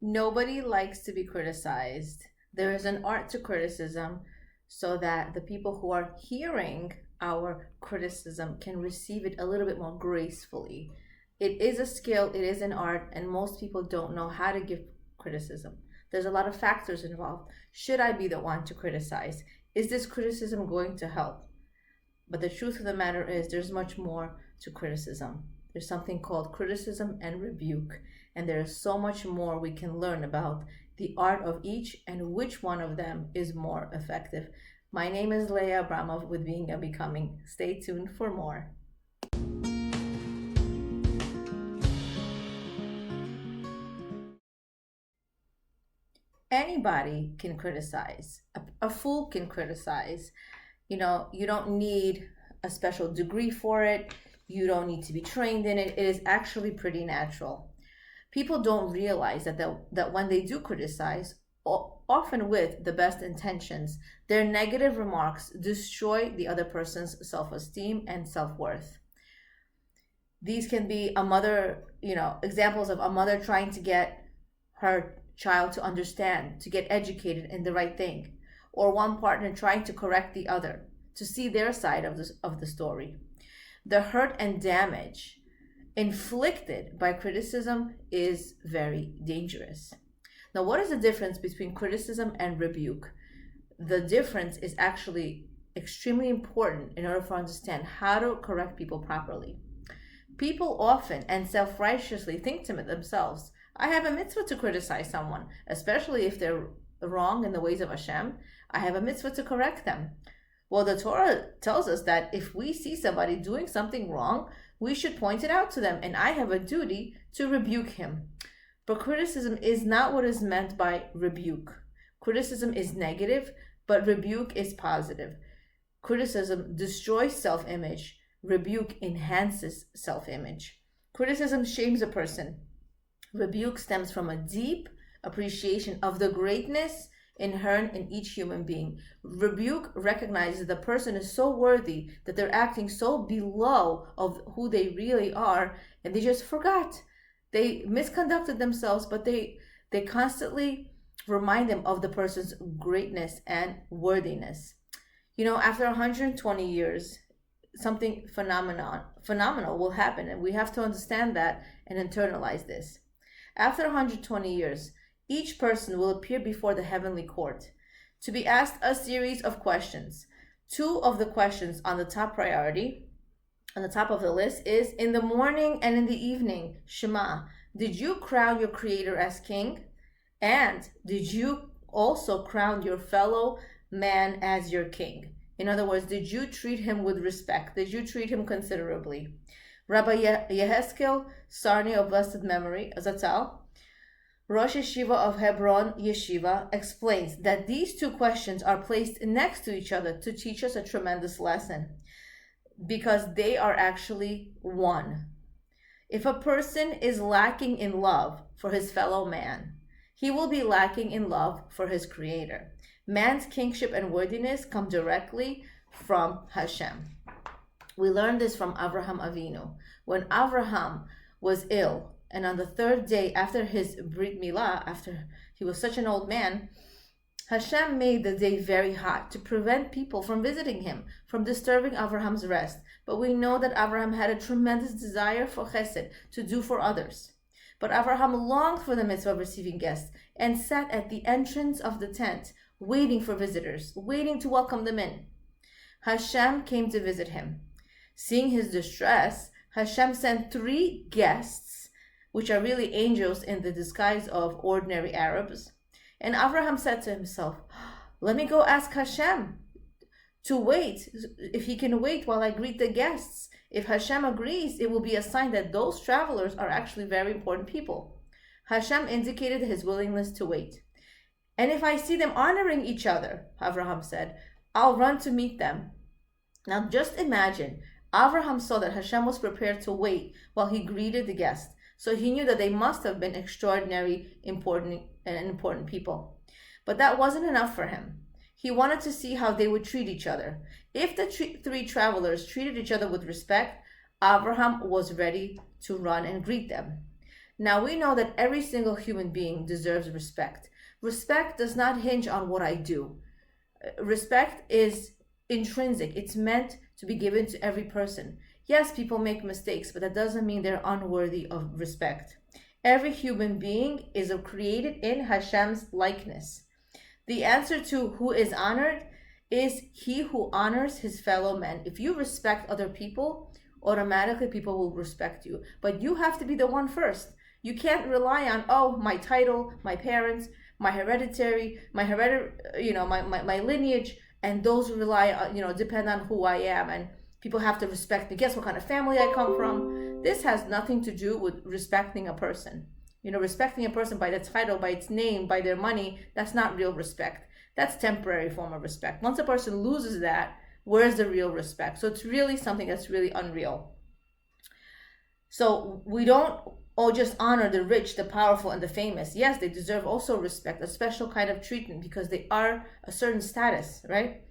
Nobody likes to be criticized. There is an art to criticism so that the people who are hearing our criticism can receive it a little bit more gracefully. It is a skill, it is an art, and most people don't know how to give criticism. There's a lot of factors involved. Should I be the one to criticize? Is this criticism going to help? But the truth of the matter is, there's much more to criticism. There's something called criticism and rebuke, and there is so much more we can learn about the art of each and which one of them is more effective. My name is Leah Abramov with Being and Becoming. Stay tuned for more. Anybody can criticize. A fool can criticize. You don't need a special degree for it. You don't need to be trained in it. It is actually pretty natural. People don't realize that when they do criticize, often with the best intentions, their negative remarks destroy the other person's self-esteem and self-worth. These can be a mother, examples of a mother trying to get her child to understand, to get educated in the right thing, or one partner trying to correct the other, to see their side of the story. The hurt and damage inflicted by criticism is very dangerous. Now, what is the difference between criticism and rebuke? The difference is actually extremely important in order for us to understand how to correct people properly. People often and self-righteously think to themselves, I have a mitzvah to criticize someone, especially if they're wrong in the ways of Hashem. I have a mitzvah to correct them. Well, the Torah tells us that if we see somebody doing something wrong, we should point it out to them, and I have a duty to rebuke him. But criticism is not what is meant by rebuke. Criticism is negative, but rebuke is positive. Criticism destroys self-image. Rebuke enhances self-image. Criticism shames a person. Rebuke stems from a deep appreciation of the greatness inherent in each human being. Rebuke recognizes the person is so worthy that they're acting so below of who they really are, and they just forgot. They misconducted themselves, but they constantly remind them of the person's greatness and worthiness. After 120 years, something phenomenal will happen, and we have to understand that and internalize this. After 120 years, each person will appear before the heavenly court to be asked a series of questions. Two of the questions on the top priority, on the top of the list, is in the morning and in the evening, Shema, did you crown your Creator as king? And did you also crown your fellow man as your king? In other words, did you treat him with respect? Did you treat him considerably? Rabbi Yeheskel Sarni of blessed memory, Zatzal, Rosh Yeshiva of Hebron Yeshiva, explains that these two questions are placed next to each other to teach us a tremendous lesson, because they are actually one. If a person is lacking in love for his fellow man, he will be lacking in love for his Creator. Man's kingship and worthiness come directly from Hashem. We learned this from Avraham Avinu. When Avraham was ill, and on the third day after his Brit Milah, after he was such an old man, Hashem made the day very hot to prevent people from visiting him, from disturbing Avraham's rest. But we know that Avraham had a tremendous desire for chesed, to do for others. But Avraham longed for the mitzvah of receiving guests and sat at the entrance of the tent, waiting for visitors, waiting to welcome them in. Hashem came to visit him. Seeing his distress, Hashem sent 3 guests, which are really angels in the disguise of ordinary Arabs. And Avraham said to himself, let me go ask Hashem to wait, if he can wait while I greet the guests. If Hashem agrees, it will be a sign that those travelers are actually very important people. Hashem indicated his willingness to wait. And if I see them honoring each other, Avraham said, I'll run to meet them. Now just imagine, Avraham saw that Hashem was prepared to wait while he greeted the guests. So he knew that they must have been extraordinary, important people. But that wasn't enough for him. He wanted to see how they would treat each other. If the 3 travelers treated each other with respect, Avraham was ready to run and greet them. Now we know that every single human being deserves respect. Respect does not hinge on what I do. Respect is intrinsic. It's meant to be given to every person. Yes, people make mistakes, but that doesn't mean they're unworthy of respect. Every human being is created in Hashem's likeness. The answer to who is honored is he who honors his fellow men. If you respect other people, automatically people will respect you. But you have to be the one first. You can't rely on, oh, my title, my parents, my hereditary, my lineage, and those rely on, depend on who I am, and people have to respect me. Guess what kind of family I come from? This has nothing to do with respecting a person. Respecting a person by their title, by its name, by their money, that's not real respect. That's temporary form of respect. Once a person loses that, where's the real respect? So it's really something that's really unreal. So we don't just honor the rich, the powerful, and the famous. Yes, they deserve also respect, a special kind of treatment because they are a certain status, right?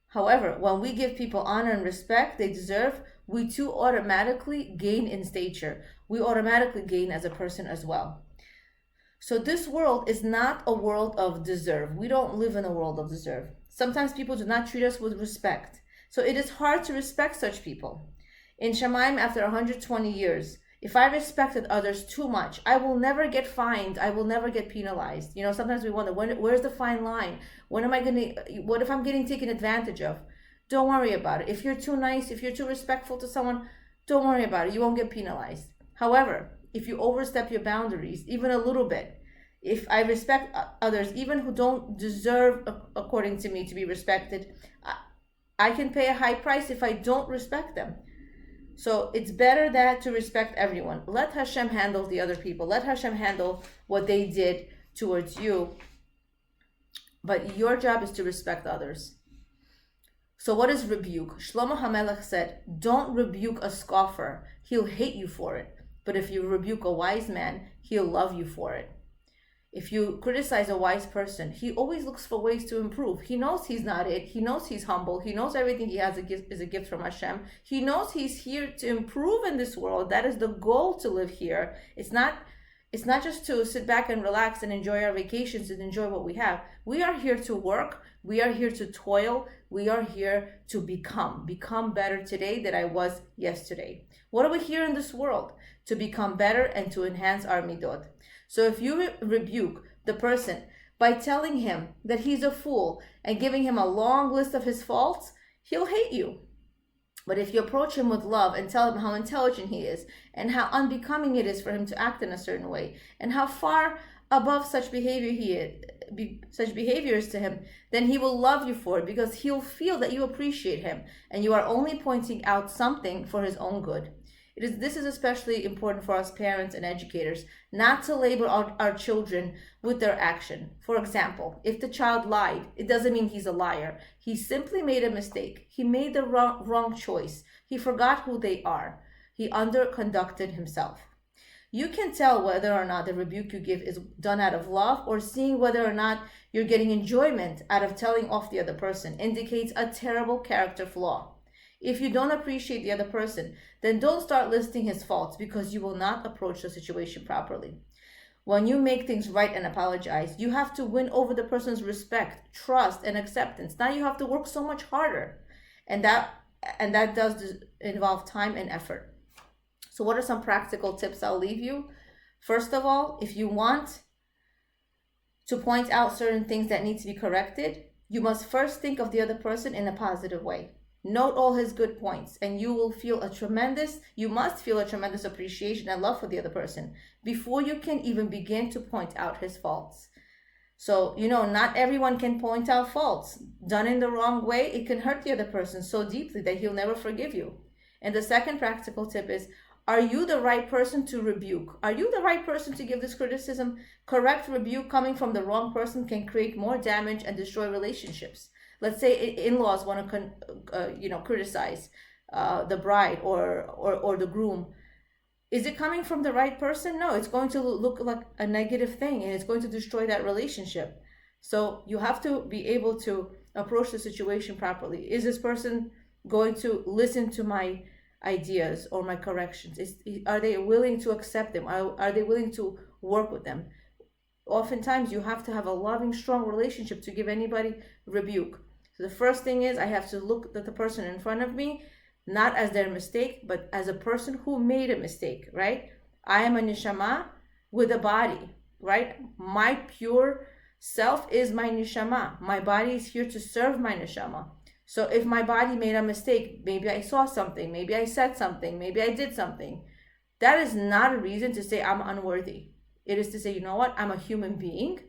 However, when we give people honor and respect they deserve, we too automatically gain in stature. We automatically gain as a person as well. So this world is not a world of deserve. We don't live in a world of deserve. Sometimes people do not treat us with respect. So it is hard to respect such people. In Shemaim, after 120 years, if I respected others too much, I will never get fined. I will never get penalized. Sometimes we wonder, where's the fine line? What if I'm getting taken advantage of? Don't worry about it. If you're too nice, if you're too respectful to someone, don't worry about it. You won't get penalized. However, if you overstep your boundaries, even a little bit, if I respect others, even who don't deserve, according to me, to be respected, I can pay a high price if I don't respect them. So it's better to respect everyone. Let Hashem handle the other people. Let Hashem handle what they did towards you. But your job is to respect others. So what is rebuke? Shlomo HaMelech said, don't rebuke a scoffer. He'll hate you for it. But if you rebuke a wise man, he'll love you for it. If you criticize a wise person, he always looks for ways to improve. He knows he's not it. He knows he's humble. He knows everything he has is a gift from Hashem. He knows he's here to improve in this world. That is the goal, to live here. It's not just to sit back and relax and enjoy our vacations and enjoy what we have. We are here to work. We are here to toil. We are here to become better today than I was yesterday. What are we here in this world? To become better and to enhance our midot. So if you rebuke the person by telling him that he's a fool and giving him a long list of his faults, he'll hate you. But if you approach him with love and tell him how intelligent he is and how unbecoming it is for him to act in a certain way and how far above such behavior is to him, then he will love you for it because he'll feel that you appreciate him and you are only pointing out something for his own good. This is especially important for us parents and educators, not to label our children with their action. For example, if the child lied, it doesn't mean he's a liar. He simply made a mistake. He made the wrong choice. He forgot who they are. He underconducted himself. You can tell whether or not the rebuke you give is done out of love, or seeing whether or not you're getting enjoyment out of telling off the other person indicates a terrible character flaw. If you don't appreciate the other person, then don't start listing his faults because you will not approach the situation properly. When you make things right and apologize, you have to win over the person's respect, trust, and acceptance. Now you have to work so much harder. And that does involve time and effort. So what are some practical tips I'll leave you? First of all, if you want to point out certain things that need to be corrected, you must first think of the other person in a positive way. Note all his good points, and you must feel a tremendous appreciation and love for the other person before you can even begin to point out his faults. So, not everyone can point out faults. Done in the wrong way, it can hurt the other person so deeply that he'll never forgive you. And the second practical tip is, are you the right person to rebuke? Are you the right person to give this criticism? Correct rebuke coming from the wrong person can create more damage and destroy relationships. Let's say in-laws want to, criticize the bride or the groom. Is it coming from the right person? No, it's going to look like a negative thing, and it's going to destroy that relationship. So you have to be able to approach the situation properly. Is this person going to listen to my ideas or my corrections? Are they willing to accept them? Are they willing to work with them? Oftentimes, you have to have a loving, strong relationship to give anybody rebuke. So the first thing is I have to look at the person in front of me, not as their mistake, but as a person who made a mistake, right? I am a neshama with a body, right? My pure self is my neshama. My body is here to serve my neshama. So if my body made a mistake, maybe I saw something, maybe I said something, maybe I did something, that is not a reason to say I'm unworthy. It is to say, you know what? I'm a human being.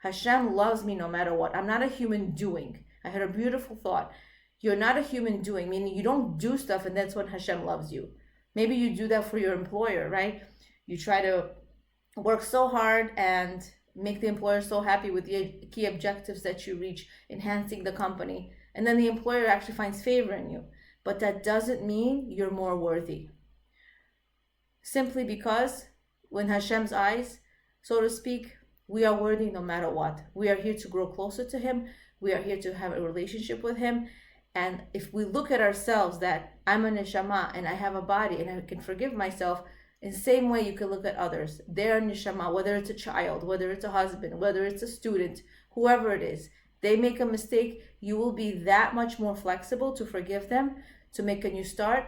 Hashem loves me no matter what. I'm not a human doing. I had a beautiful thought. You're not a human doing, meaning you don't do stuff and that's when Hashem loves you. Maybe you do that for your employer, right? You try to work so hard and make the employer so happy with the key objectives that you reach, enhancing the company. And then the employer actually finds favor in you. But that doesn't mean you're more worthy. Simply because when Hashem's eyes, so to speak, we are worthy no matter what. We are here to grow closer to Him. We are here to have a relationship with Him. And if we look at ourselves that I'm a neshama and I have a body and I can forgive myself, in the same way you can look at others. They're a neshama, whether it's a child, whether it's a husband, whether it's a student, whoever it is. They make a mistake, you will be that much more flexible to forgive them, to make a new start.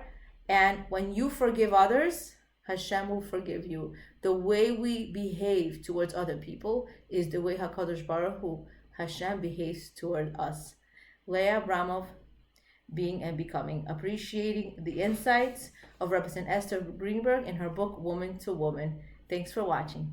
And when you forgive others, Hashem will forgive you. The way we behave towards other people is the way HaKadosh Baruch Hu, Hashem, behaves toward us. Leah Abramov, Being and Becoming, appreciating the insights of Representative Esther Greenberg in her book, Woman to Woman. Thanks for watching.